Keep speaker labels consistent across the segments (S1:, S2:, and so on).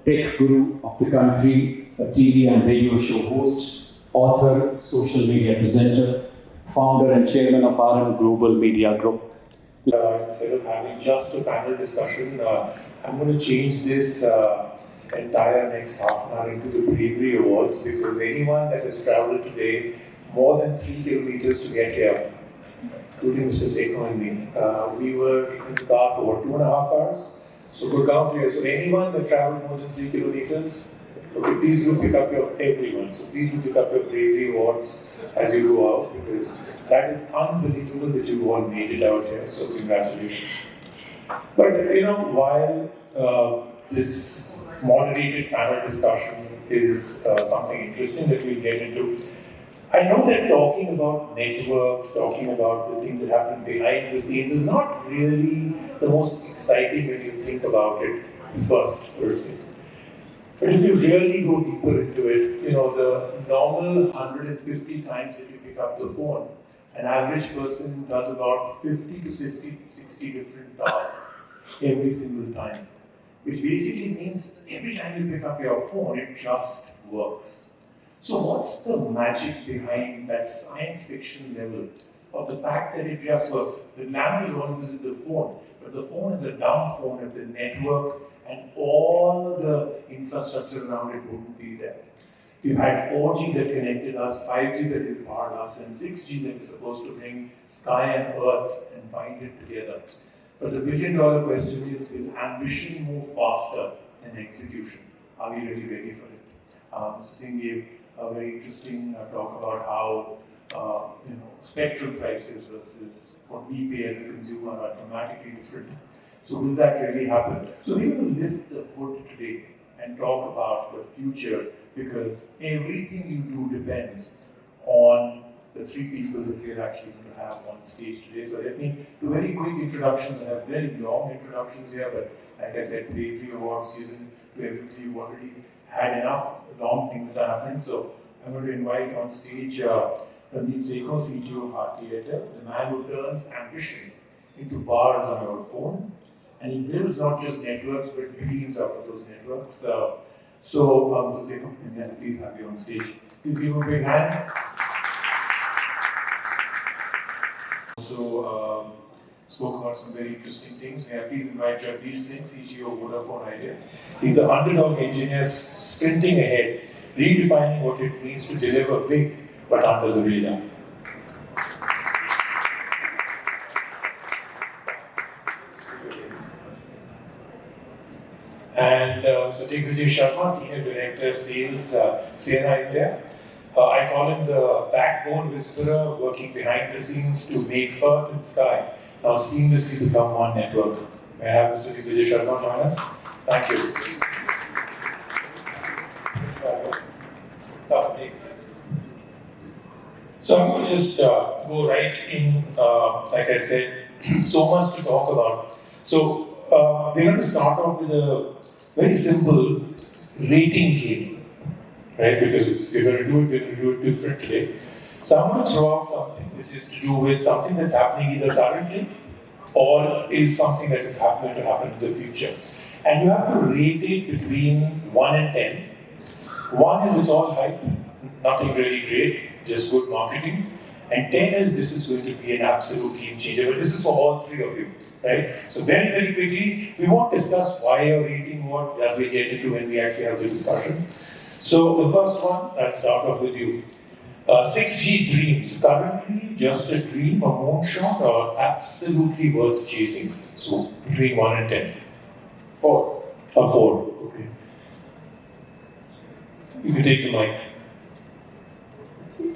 S1: tech guru of the country, a TV and radio show host, author, social media presenter, founder and chairman of RM Global Media Group.
S2: Instead of having just a panel discussion, I'm going to change this entire next half an hour into the Bravery Awards, because anyone that has traveled today more than 3 kilometers to get here, including Mr. Sekhon and me, we were in the car for what, 2.5 hours? So go down here. So anyone that traveled more than 3 kilometers, okay, please do pick up your, everyone, so please do pick up your Bravery Awards as you go out, because that is unbelievable that you all made it out here, so congratulations. But while this moderated panel discussion is something interesting that we'll get into, I know that talking about networks, talking about the things that happen behind the scenes is not really the most exciting when you think about it first person. But if you really go deeper into it, the normal 150 times that you pick up the phone, an average person does about 50 to 60 different tasks every single time. Which basically means every time you pick up your phone, it just works. So what's the magic behind that science fiction level of the fact that it just works? The glamour is always with the phone, but the phone is a dumb phone if the network and all the infrastructure around it wouldn't be there. We've had 4G that connected us, 5G that empowered us, and 6G that is supposed to bring sky and earth and bind it together. But the billion-dollar question is, will ambition move faster than execution? Are we really ready for it? Mr. Singh gave a very interesting talk about how spectrum prices versus what we pay as a consumer are dramatically different. So will that really happen? So we're going to lift the hood today and talk about the future, because everything you do depends on the 3 people that we're actually going to have on stage today. So let me do very quick introductions. I have very long introductions here, but like I said, Bravery Awards given to everybody. You've already had enough long things that are happening. So I'm going to invite on stage Randeep, CTO of Bharti, Airtel, the man who turns ambition into bars on your phone. And he builds not just networks, but dreams out of those networks. So Sekhon, please have you on stage. Please give him a big hand. Also spoke about some very interesting things. May I please invite Jagbir Singh, CTO of Vodafone Idea. He's the underdog engineer sprinting ahead, redefining what it means to deliver big, but under the radar. And Mr. Digvijay Sharma, Senior Director, Sales, Ciena, India. I call him the backbone whisperer, working behind the scenes to make earth and sky now seamlessly become one network. May I have Mr. Digvijay Sharma join us? Thank you. So I'm going to just go right in, like I said, so much to talk about. So we're going to start off with a very simple rating game, right? Because if we're going to do it, we're going to do it different today. So I'm going to throw out something which is to do with something that's happening either currently or is something that is happening to happen in the future. And you have to rate it between 1 and 10. 1 is it's all hype, nothing really great, just good marketing. And 10 is this is going to be an absolute game changer. But this is for all 3 of you, right? So very, very quickly, we won't discuss why you're rating what, that we'll get into when we actually have the discussion. So the first one, let's start off with you. 6G dreams, currently just a dream, a moonshot, or absolutely worth chasing? So between 1 and 10. 4. A 4, okay. You can take the mic.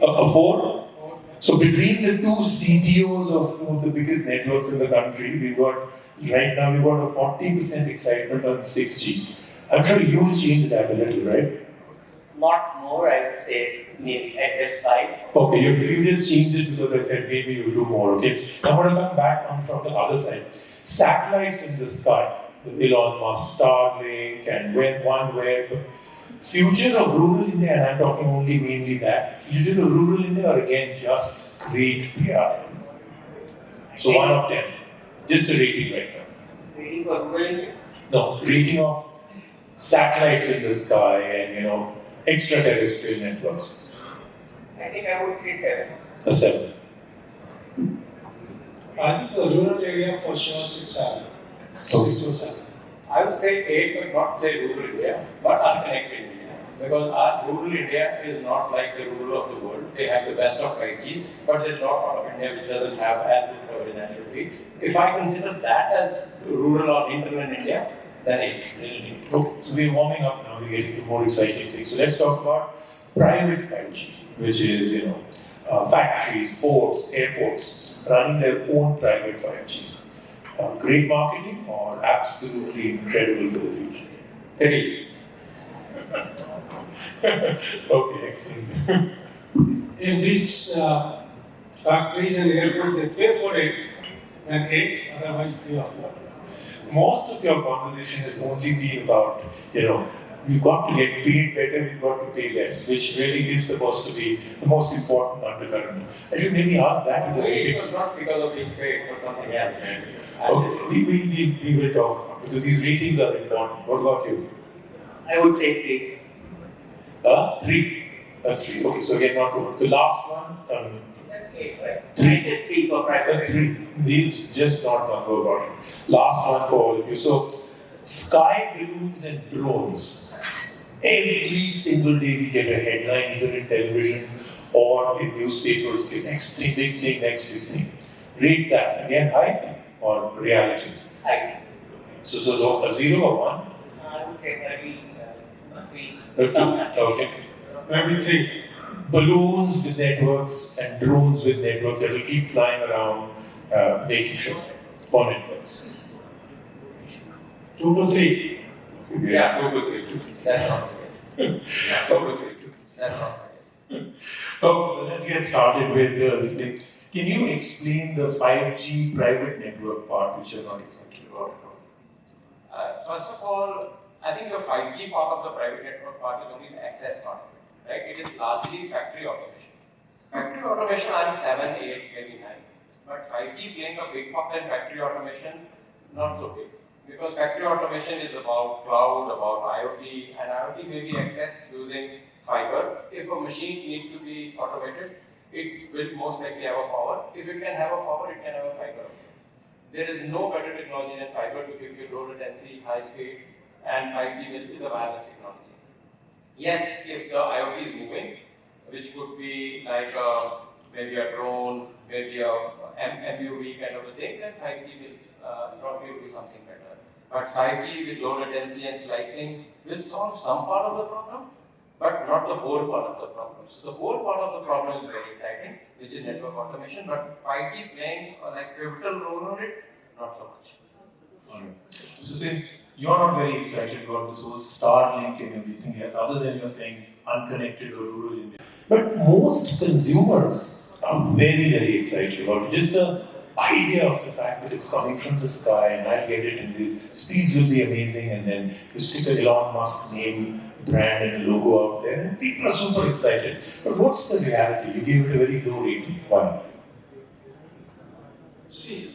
S2: A 4? So between the 2 CTOs of 2 of the biggest networks in the country, right now we've got a 40% excitement on 6G. I'm sure you'll change that a little, right?
S3: Not more, I would say, maybe at this 5.
S2: Okay, you just changed it because I said maybe you'll do more, okay? I'm going to come back on from the other side. Satellites in the sky, the Elon Musk, Starlink, and OneWeb. Future of rural India, and I'm talking only mainly that. Future of rural India, or again, just great PR? So 1 of 10. Just a rating right now.
S3: Rating for rural India?
S2: No, rating of satellites in the sky and extraterrestrial networks?
S3: I think I would say 7.
S2: A 7.
S4: I think the rural area for sure 6 7.
S2: Okay.
S4: 6 or 7.
S5: I would say 8, but not say rural India, but unconnected India. Because our rural India is not like the rural of the world. They have the best of 5Gs, but there's a lot part of India which doesn't have as good coverage as should be. If I consider that as rural or hinterland India, then 8.
S2: Okay, so we're warming up now, we're getting to more exciting things. So let's talk about private 5G, which is, factories, ports, airports running their own private 5G. Great marketing or absolutely incredible for the future?
S5: 3.
S2: Okay, excellent.
S4: If these factories and airports they pay for it, then 8, otherwise 3 or 4.
S2: Most of your conversation has only been about, we've got to get paid better, we've got to pay less, which really is supposed to be the most important undercurrent. I should maybe ask that as a
S5: It was not because of being paid for something else.
S2: Okay, we will talk about it, because these ratings are important. What about you?
S3: I would say 3.
S2: 3. 3. Okay, so again, not too much. The last one,
S3: Is that 8, right?
S2: 3.
S3: I said 3 for private.
S2: 3. These just not going to go about it. Last one for all of you. So, sky balloons and drones. Every single day we get a headline either in television or in newspapers. Next big thing, next big thing. Rate that. Again, hype or reality?
S3: Hype.
S2: So a 0 or 1?
S3: I would say maybe 3.
S2: Okay.
S4: Maybe 3.
S2: Balloons with networks and drones with networks that will keep flying around, making sure for networks.
S4: 2 to 3.
S2: Okay,
S5: Yeah, 2 to 3. That's not the case. Yeah, 2 to 3. That's not the case.
S2: Okay, so let's get started with this thing. Can you explain the 5G private network part, which you're not excited about at all?
S5: First of all, I think the 5G part of the private network part is only the access part, right? It is largely factory automation. Factory automation, I'm 7, 8, maybe 9. But 5G playing a big part in factory automation, not so big. Because factory automation is about cloud, about IoT, and IoT may be accessed using fiber. If a machine needs to be automated, it will most likely have a power. If it can have a power, it can have a fiber. There is no better technology than fiber to give you low latency, high speed, and 5G is a wireless technology. Yes, if the IoT is moving, which could be like maybe a drone, maybe a MUV kind of a thing, then 5G will probably do something better. But 5G with low latency and slicing will solve some part of the problem, but not the whole part of the problem. So the whole part of the problem is very exciting, which is network automation, but 5G playing like pivotal role on it, not so much.
S2: Alright. So say you're not very excited about this whole Starlink and everything else, other than you're saying unconnected or rural India. But most consumers are very, very excited about it. Just the idea of the fact that it's coming from the sky and I'll get it and the speeds will be amazing, and then you stick a Elon Musk name, brand and logo out there and people are super excited. But what's the reality? You give it a very low rating. Why?
S4: See,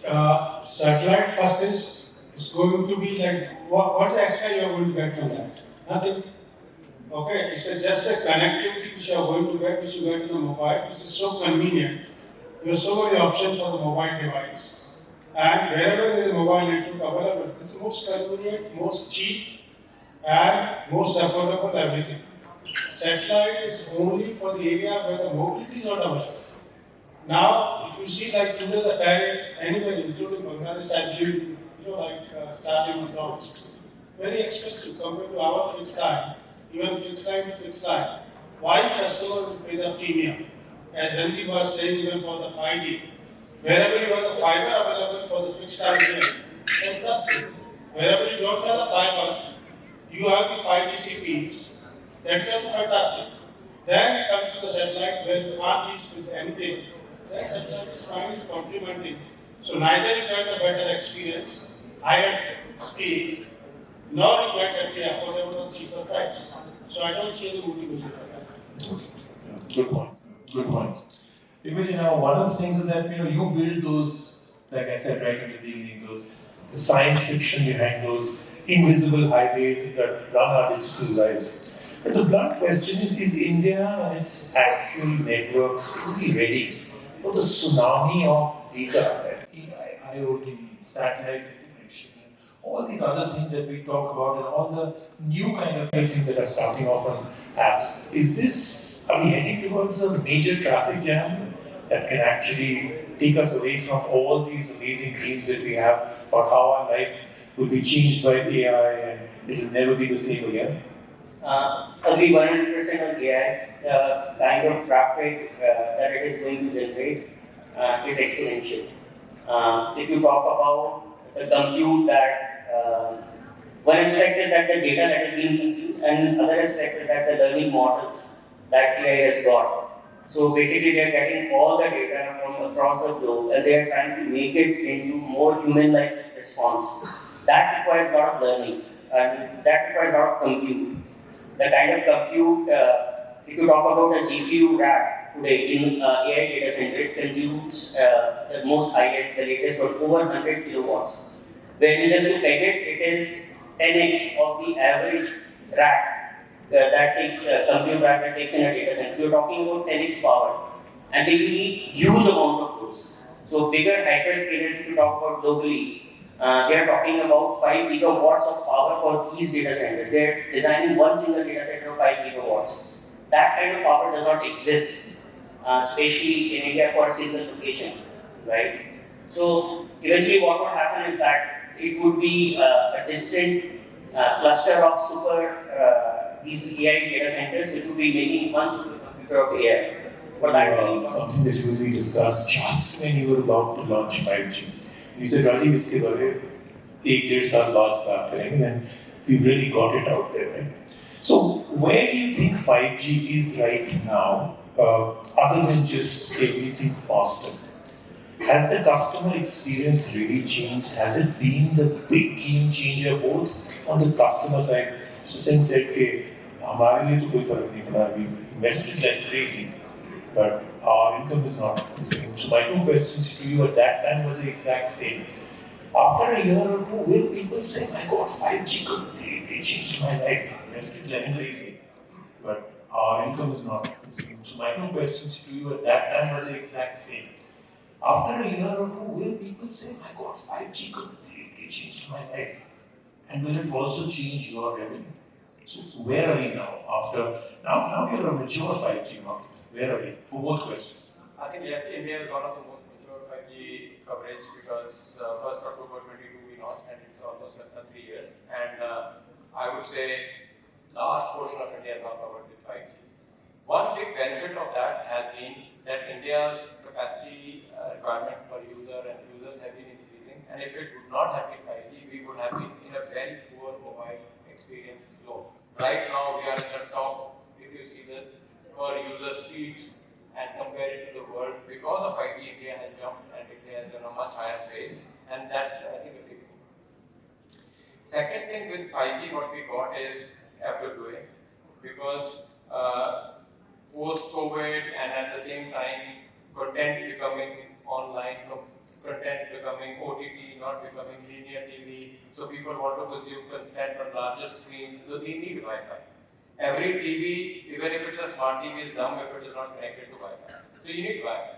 S4: satellite first is going to be like, what's the extra you are going to get from that? Nothing. Okay, it's just a connectivity which you are going to get, which you get in the mobile, which is so convenient. You have so many options for the mobile device. And wherever there is a mobile network available, it's the most convenient, most cheap, and most affordable everything. Satellite is only for the area where the mobility is not available. Now, if you see like today the tariff, anywhere including Bangladesh, I believe, Starlink was launched, very expensive compared to our fixed line, even fixed line to fixed line. Why customer will pay the premium? As Randeep was saying, even for the 5G, wherever you have the fiber available for the fixed line, then trust it. Wherever you don't have the fiber, you have the 5G CPEs. That's also fantastic. Then it comes to the satellite where you can't reach with anything. Then satellite is fine, is complementing. So neither you get a better experience, higher speed, nor you get at the affordable or cheaper price. So I don't see any motivation for that.
S2: Good point. Good point. Because one of the things is that you build those, like I said right in the beginning, those the science fiction behind those invisible highways that run our digital lives. But the blunt question is India and its actual networks truly ready for the tsunami of data that AI, IoT, satellite integration, all these other things that we talk about and all the new kind of things that are starting off on apps? Are we heading towards a major traffic jam that can actually take us away from all these amazing dreams that we have about how our life will be changed by AI and it will never be the same again?
S3: Agree 100% on AI. The kind of traffic that it is going to generate is exponential. If you talk about the compute one aspect is that the data that is being consumed, and other aspect is that the learning models that AI has got. So basically, they are getting all the data from across the globe, and they are trying to make it into more human-like response. That requires a lot of learning, and that requires a lot of compute. The kind of compute, if you talk about the GPU rack today in AI data center, it consumes the most high-end, the latest one, over 100 kilowatts. When just to peg it, it is 10x of the average rack that takes compute rack that takes in a data center. So you're talking about 10x power, and they need huge amount of those. So bigger hyperscalers, if you talk about globally, they are talking about 5 gigawatts of power for these data centers. They are designing one single data center of 5 gigawatts. That kind of power does not exist, especially in India for a single location, right? So eventually, what would happen is that it would be a distant cluster of these AI data centers, which would be making one supercomputer of AI. For that,
S2: something that you will discussed just when you were about to launch 5G. You said, Rajiv, इसके बारे 1-1.5 साल बाद बात करेंगे, and we've really got it out there, right? So, where do you think 5G is right now, other than just everything faster? Has the customer experience really changed? Has it been the big game changer both on the customer side? Mr. Singh said that हमारे लिए तो कोई फर्क नहीं पड़ा, we invested like crazy, but our income is not the same. So my two questions to you at that time were the exact same. After a year or two, will people say, my God, 5G completely changed my life? Invested like crazy, but our income is not the same. So my two questions to you at that time were the exact same. After a year or two, will people say, my God, 5G completely changed my life? And will it also change your revenue? So where are we now? Now we are a mature 5G market. Where are we? For both questions.
S5: I think yes, India is one of the most mature 5G coverage because 1st October 22 we launched and it's almost 3 years. And I would say large portion of India is now covered with 5G. One big benefit of that has been that India's capacity requirement per user and users have been increasing, and if it would not have been 5G, we would have been in a very poor mobile experience zone. Right now, we are in the top, if you see the per user speeds and compare it to the world, because of 5G, India has jumped and India is in a much higher space, and that's, I think, a big thing. Second thing with 5G, what we got is FWA, because post-COVID and at the same time, content becoming online, content becoming OTT, not becoming linear TV. So people want to consume content on larger screens, so they need Wi-Fi. Every TV, even if it's a smart TV, is dumb if it is not connected to Wi-Fi. So you need Wi-Fi.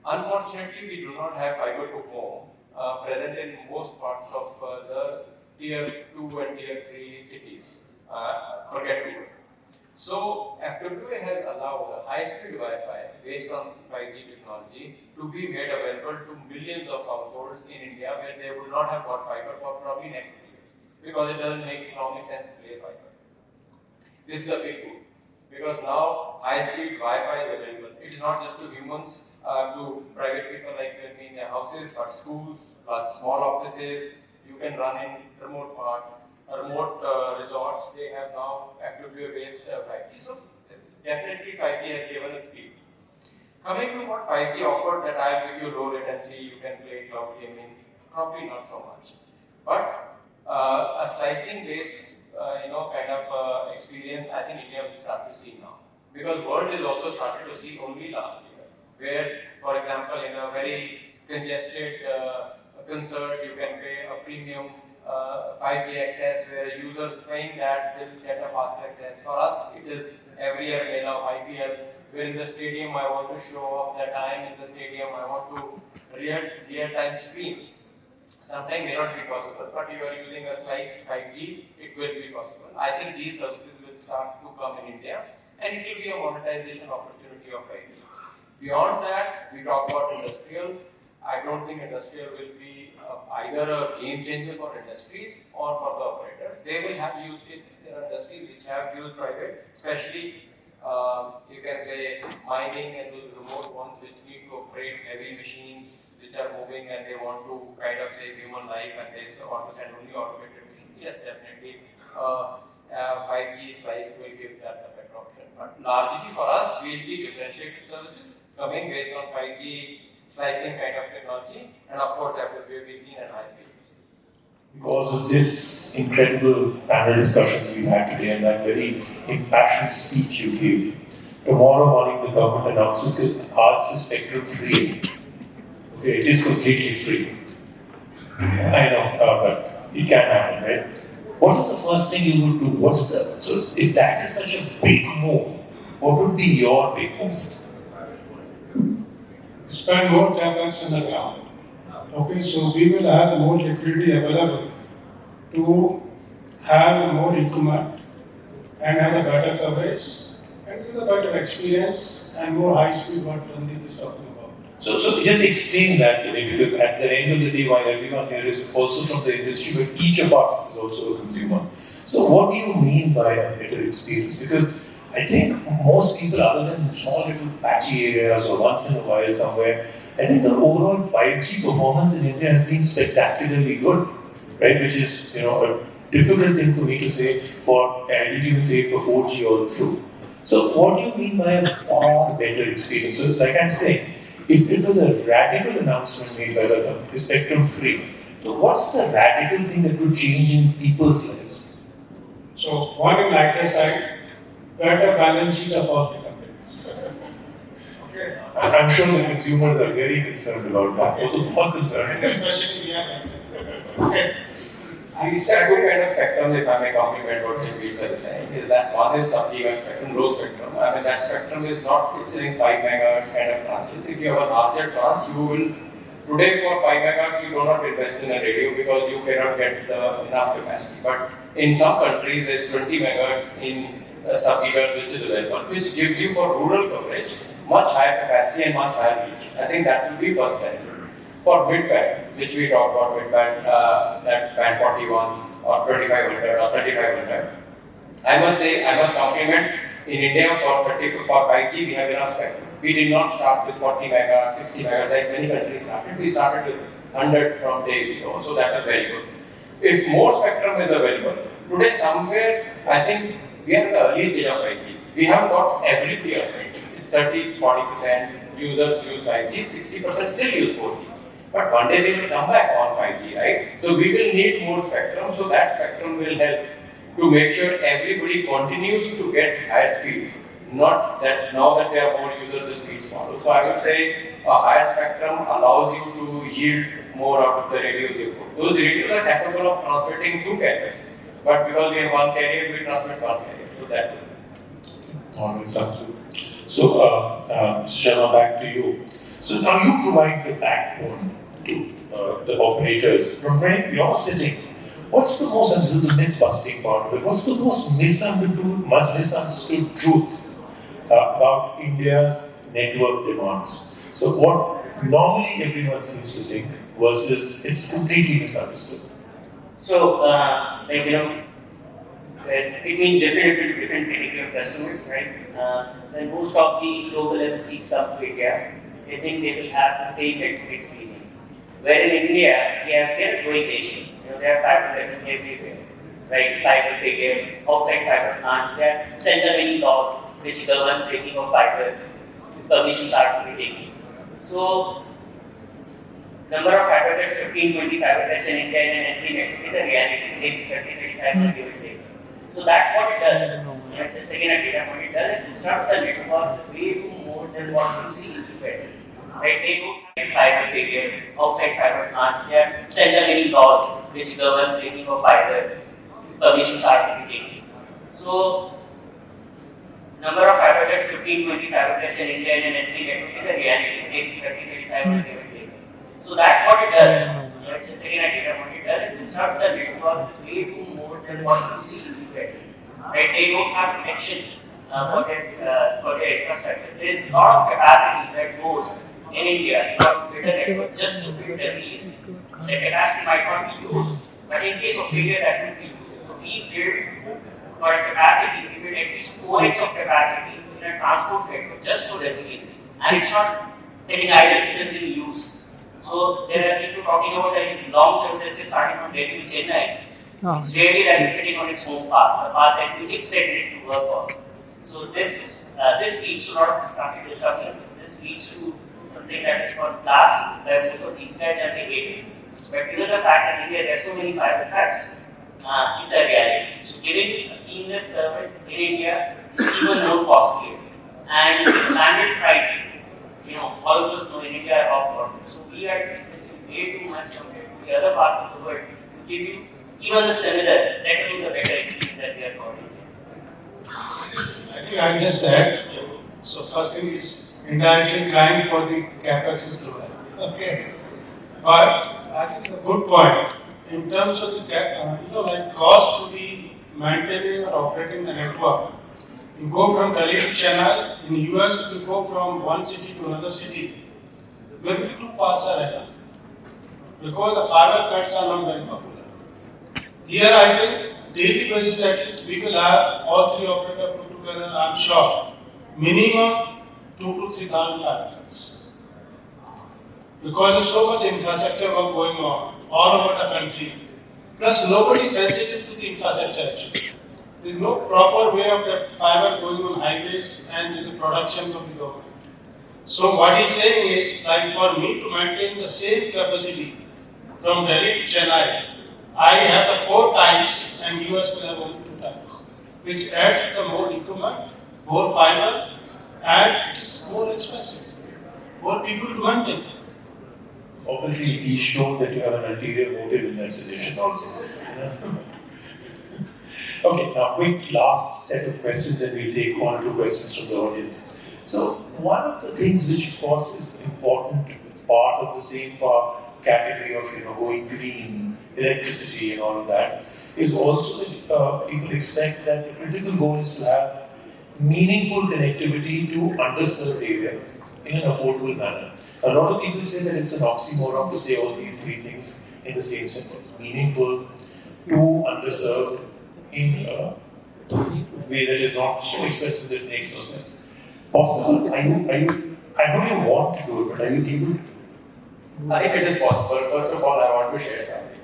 S5: Unfortunately, we do not have fiber to home present in most parts of the tier 2 and tier 3 cities. Forget Google. So FWA has allowed a high-speed Wi-Fi based on 5G technology to be made available to millions of households in India where they would not have got fiber for probably next year because it doesn't make economic sense to lay fiber. This is a big boom because now high-speed Wi-Fi is available. It is not just to humans, to private people like me in their houses, but schools, but small offices. You can run in remote resorts. They have now FWA-based 5G. So definitely 5G has given us speed. Coming to what 5G offered, that I'll give you low latency, you can play cloud gaming, probably not so much. But a slicing-based, kind of experience, I think India will start to see now. Because world is also started to see only last year, where, for example, in a very congested concerned, you can pay a premium 5G access where users paying that will get a fast access. For us, it is every year we allow IPL, where in the stadium I want to show off that I am in the stadium, I want to real-time stream. Sometimes may not be possible, but you are using a sliced 5G, it will be possible. I think these services will start to come in India, and it will be a monetization opportunity of 5G. Beyond that, we talk about industrial. I don't think industrial will be either a game changer for industries or for the operators. They will have use cases. There are industries which have used private, especially you can say mining and those remote ones which need to operate heavy machines which are moving and they want to kind of save human life and they want to send only automated machines. Yes, definitely. 5G slice will give that a better option. But largely for us, we see differentiated services coming based on 5G slicing kind of technology, and of course, FWA we've seen and high speed.
S2: Because of this incredible panel discussion we had today and that very impassioned speech you gave, tomorrow morning the government announces that arts is spectrum free. Okay, it is completely free. I know, but it can happen, right? What is the first thing you would do? So if that is such a big move, what would be your big move?
S4: Spend more CapEx on the ground. Okay, so we will have more liquidity available to have more equipment and have a better coverage and with a better experience and more high speed what Randeep is talking about.
S2: So just explain that to me, because at the end of the day, while everyone here is also from the industry, but each of us is also a consumer. So what do you mean by a better experience? Because I think most people, other than small little patchy areas or once in a while somewhere, I think the overall 5G performance in India has been spectacularly good, right? Which is, a difficult thing for me to say I didn't even say it for 4G all through. So what do you mean by a far better experience? So like I'm saying, if it was a radical announcement made by the company, spectrum free, so what's the radical thing that would change in people's lives?
S4: So one in lighter side, better balance sheet of all the companies. Okay.
S2: I'm sure the consumers are very concerned about that. All concerned.
S4: Especially we are okay.
S5: These are two kind of spectrum, if I may compliment what Jagbir sir is saying, is that one is sub-gigahertz spectrum, low spectrum. I mean, that spectrum is not, it's in 5 megahertz kind of tranches. If you have a larger tranche, you will, today for 5 megahertz, you do not invest in a radio because you cannot get enough capacity. But in some countries, there's 20 megahertz in sub-gigahertz, which is available, which gives you for rural coverage much higher capacity and much higher reach. I think that will be first benefit. For mid-band, which we talk about mid-band, that band 41 or 2500 or 3500, I must compliment in India for 5G, we have enough spectrum. We did not start with 40 megahertz, 60 megahertz like many countries started. We started with 100 from day zero, so that was very good. If more spectrum is available, today somewhere, I think we are in the early stage of 5G. We haven't got everybody on 5G. It's 30-40% users use 5G, 60% still use 4G. But one day they will come back on 5G, right? So we will need more spectrum, so that spectrum will help to make sure everybody continues to get higher speed. Not that now that there are more users, the speeds follow. So I would say a higher spectrum allows you to yield more out of the radios you put. Those radios are capable of transmitting 2 carriers, but because we have 1 carrier, we transmit 1 carrier. So that will.
S2: All right, something. So, Sharma, back to you. So now you provide the backbone to the operators. From where you're sitting, what's the most, and this is the myth-busting part of it, what's the most misunderstood truth about India's network demands? So what normally everyone seems to think versus it's completely misunderstood.
S3: So, it means different category of customers, right? When most of the global MNCs come to India, they think they will have the same network experience. Where in India, we are a growing nation. There are fiber nets everywhere, right? Fiber figure, outside fiber plant. There are several many laws which govern taking of fiber. Permissions are to be taken. So, number of fiber nets, 15-20 fiber nets in India in an entry network is a reality. Maybe 30-35 give and take. So that's what it does. It's again a data point. It does. It disrupts the network way more than what you see in the West. Right? They don't have fiber barrier, outside fiber plant. There are seldom any laws which govern breaking of fiber. Permissions are to be taken. So, number of fiber cuts, 15, 20 fiber cuts in India and in every network is a reality. Maybe 30, 35 will give and take. So that's what it does. It's again a data point. It does. It disrupts the network way too more than what you see in the US. Right? They don't have protection for their infrastructure. There is a lot of capacity that goes in India in order to build a network just to build resilience. The capacity might not be used, but in case of failure, that will be used. So we build for a capacity, we build at least 4x of capacity in a transport network just for resilience. And it's not sitting idle, it is being used. So there are people talking about the long services starting from Delhi to Chennai. It's really that it's sitting on its own path, the path that we expect it to work on. So this leads to a lot of traffic disruptions. This leads to something that is called collapse, where most of these guys are negated. But given the fact that in India there are so many fiber cuts, it's a reality. So giving a seamless service in India is even more costly. And landed pricing, all of us know in India are off-board. So we are investing way too much compared to the other parts of the world to give you even the similar, let alone the better experience that we are providing.
S4: I think I just said, so first thing is indirectly trying for the capex is lower. Okay. But I think it's a good point. In terms of the cost to the maintaining or operating the network, you go from Delhi to Chennai, in the US you go from one city to another city. Maybe 2 paths are enough. Because the fiber cuts are not very popular. Here I think daily basis at least we will have all 3 operators put together, I'm sure, minimum 2,000 to 3,000 fiber cuts. Because there's so much infrastructure work going on all over the country. Plus nobody is sensitive to the infrastructure actually. There is no proper way of that fiber going on highways and there is a production from the government. So what he's saying is, like for me to maintain the same capacity from Delhi to Chennai, I have the 4 times and US will have only 2 times, which adds to the more equipment, more fiber, and it is more expensive. More people to maintain.
S2: Obviously, he's shown that you have an ulterior motive in that suggestion also. Okay, now quick last set of questions, and we'll take 1 or 2 questions from the audience. So, one of the things which of course is important part of the same category of going green, electricity and all of that, is also that people expect that the critical goal is to have meaningful connectivity to underserved areas in an affordable manner. A lot of people say that it's an oxymoron to say all these 3 things in the same sentence. Meaningful to underserved in a way that is not so expensive that it makes no sense. Possible? I know you want to do it, but are you able to do it?
S5: I think it is possible. First of all, I want to share something.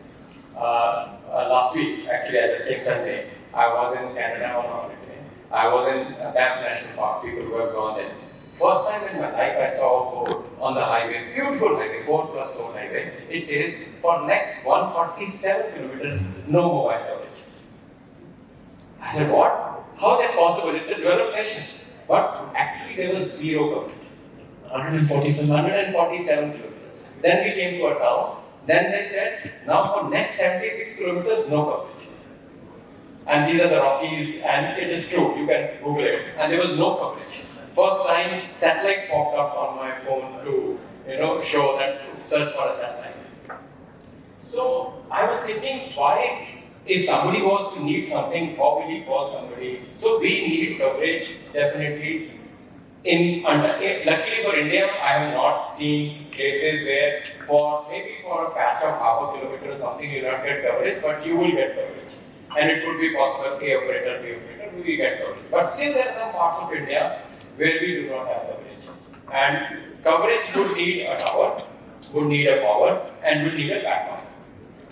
S5: Last week, actually, I just came Sunday, I was in Canada on holiday. I was in Banff National Park. People who have gone there. First time in my life, I saw a board on the highway, beautiful highway, 4+4 highway. It says, for next 147 kilometers, no mobile coverage. I said, what? How is that possible? It's a developed nation. But actually, there was 0 coverage. 147 kilometers. Then we came to a town. Then they said, now for next 76 kilometers, no coverage. And these are the Rockies, and it is true, you can Google it. And there was no coverage. First time, satellite popped up on my phone to, show that, search for a satellite. So I was thinking, why, if somebody was to need something, how will he call somebody? So we need coverage, definitely. Luckily for India, I have not seen cases where maybe for a patch of half a kilometer or something, you will not get coverage, but you will get coverage. And it could be possible, A operator, we will get coverage. But still there are some parts of India where we do not have coverage. And coverage would need a tower, would need a power, and would need a backup.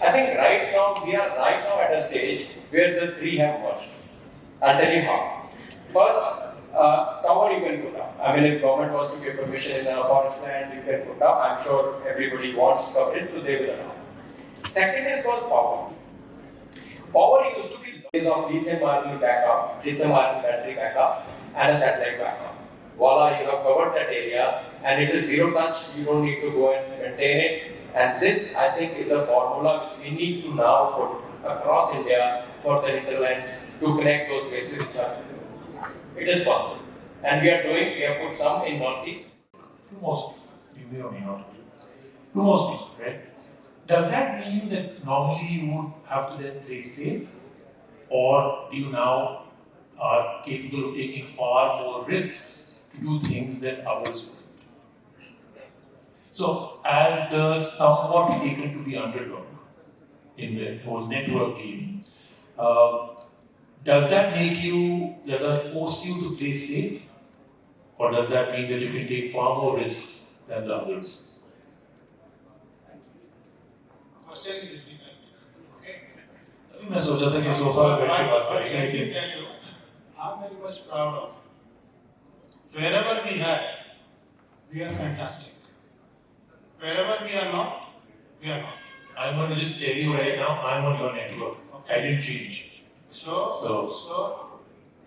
S5: I think right now, we are at a stage where the 3 have merged. I'll tell you how. First, tower you can put up. I mean, if government was to give permission in a forest land, you can put up. I'm sure everybody wants coverage, so they will allow. Second was power. Power used to be of lithium-ion battery backup, and a satellite backup. voila, you have covered that area, and it is zero touch, you don't need to go and maintain it. And this, I think, is the formula which we need to now put across India for the hinterlands to connect those bases which are. It is possible. And we have put some in Northeast.
S2: To most people, you may or may not agree. To most people, right? Does that mean that normally you would have to then play safe? Or do you now are capable of taking far more risks to do things that others wouldn't? So, as the somewhat taken to be underdog in the whole network game, does that force you to play safe? Or does that mean that you can take far more risks than the others?
S4: Question is difficult. Okay.
S2: अभी मैं सोचा था कि sofa पे बैठ के बात करेंगे लेकिन
S4: I'm very much proud of. Wherever we are fantastic. Wherever we are not, we are not.
S2: I'm going to just tell you right now, I'm on your network. Okay. I didn't change.
S4: So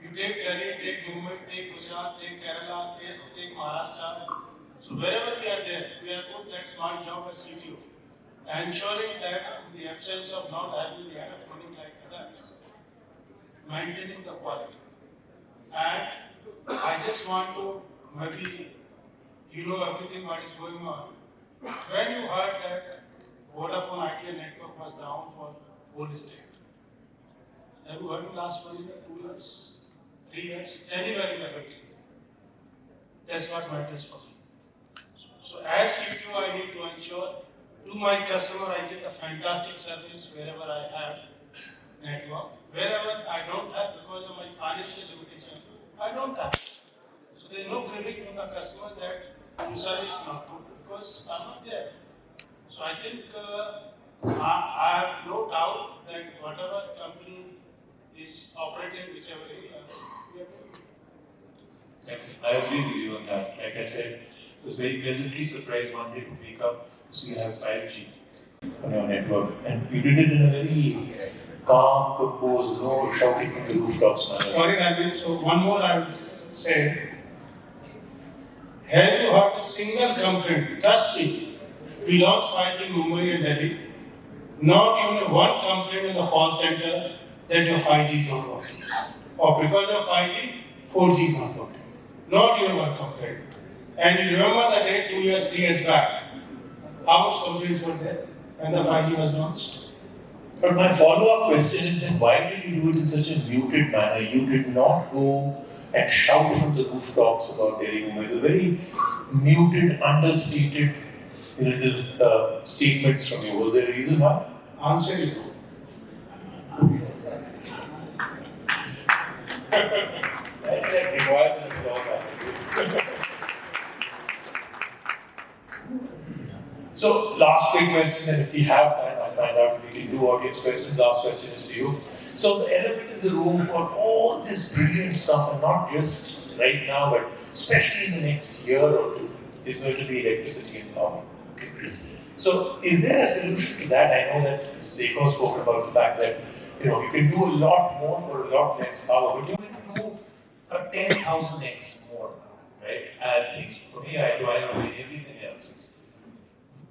S4: you take Delhi, take Mumbai, take Gujarat, take Kerala, take Maharashtra. So wherever we are there, we are good. That's my job as CTO. Ensuring that in the absence of not having the kind of money like others, maintaining the quality. And I just want to, maybe you know everything what is going on. When you heard that Vodafone idea network was down for whole state, have you heard in last 1 year, 2 years, 3 years, anywhere in the country? That's what matters for me. So as CTO, I need to ensure to my customer I get a fantastic service wherever I have network. Wherever I don't have because of my financial limitation, I don't have. So there is no credit from the customer that your service is not good because I'm not there. So I think I have no doubt that whatever company is operating whichever area, we are doing.
S2: Excellent. I agree with you on that. Like I said, I was very pleasantly surprised one day to wake up to see you have 5G on your network. And you did it in a very calm, composed, no shouting from the rooftops manner.
S4: Sorry, Rajiv. So one more I will say. Have you heard a single complaint? Trust me, we launched 5G in Mumbai and Delhi. Not even one complaint in the call center that your 5G is not working. Or because of 5G, 4G is not working. Not even one complaint. And you remember the day 2 years, 3 years back, how much complaints were there when the 5G was launched?
S2: But my follow-up question is then why did you do it in such a muted manner? You did not go and shout from the rooftops about Delhi Mumbai. It's a very muted, understated little statements from you. Was there a reason why?
S4: Answer is no.
S2: That requires an applause actually. So, last quick question, and if we have time, I'll find out if we can do audience questions. Last question is to you. So, the elephant in the room for all this brilliant stuff, and not just right now, but especially in the next year or two, is going to be electricity and power. Okay. So, is there a solution to that? I know that Sekhon spoke about the fact that you can do a lot more for a lot less power, but you're going to do a 10,000x more, right? As things from AI to IoT and everything else.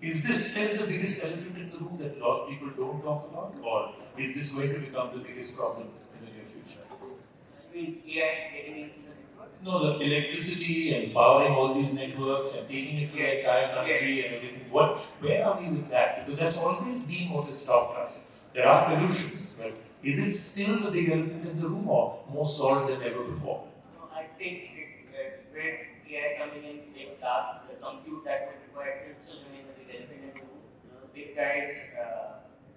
S2: Is this still the biggest elephant in the room that a lot of people don't talk about, or is this going to become the biggest problem in the near future?
S3: I mean, AI getting into the networks?
S2: No, the electricity and powering all these networks and taking it to the entire country and everything. Where are we with that? Because that's always been what has stopped us. There are solutions, but is it still the big elephant in the room, or more solved than ever before?
S3: No, I think it's with AI coming in big dark, the compute that will require will still remain the big elephant in the room. Big guys,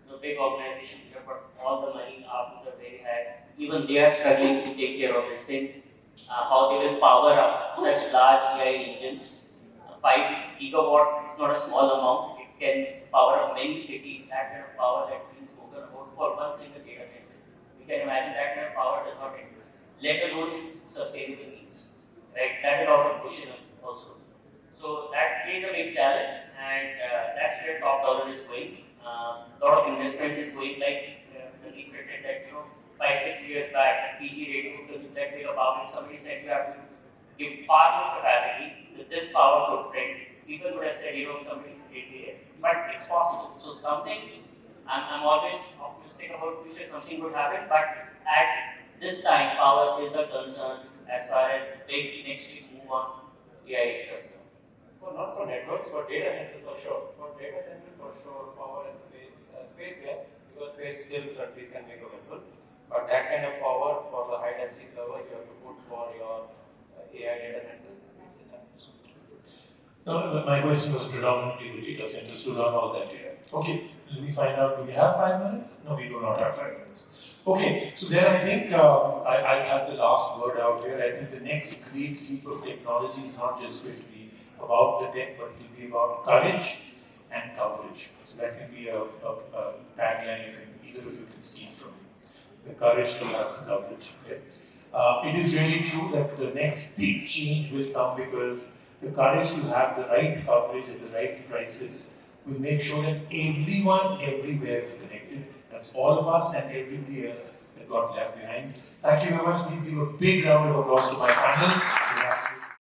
S3: the big organizations which have got all the money, ARPUs are very high. Even they are struggling to take care of this thing. How they will power up such large AI engines. 5 gigawatt is not a small amount. It can power up many cities. That kind of power that's been spoken about for one single data center. We can imagine that kind of power does not exist, let alone in sustainable needs. Right? That is out of question also. So that is a big challenge, and that's where top dollar is going. A lot of investment is going, like Randeep said that 5-6 years back, PG radio could consume that big of power, and somebody said you have to give far more capacity with this power footprint, people would have said, somebody's crazy here. But it's possible. So something, I'm always optimistic about future, something would happen, but at this time, power is the concern as far as big next week move on AI is concerned.
S5: Well, not for networks, for data centers for sure. For data centers for sure, power and space. Space, yes, because space still countries can make available. But that kind of power for the high density servers you have to put for your AI data center.
S2: No, my question was predominantly the data centers to run all that data. Okay, let me find out, do we have 5 minutes? No, we do not have 5 minutes. Okay, so then I think I have the last word out here. I think the next great leap of technology is not just going to be about the tech, but it will be about courage and coverage. So that can be a tagline either of you can steal from me. The courage to have the coverage. Okay? It is really true that the next big change will come because the courage to have the right coverage at the right prices will make sure that everyone everywhere is connected. That's all of us and everybody else that got left behind. Thank you very much. Please give a big round of applause to my panel.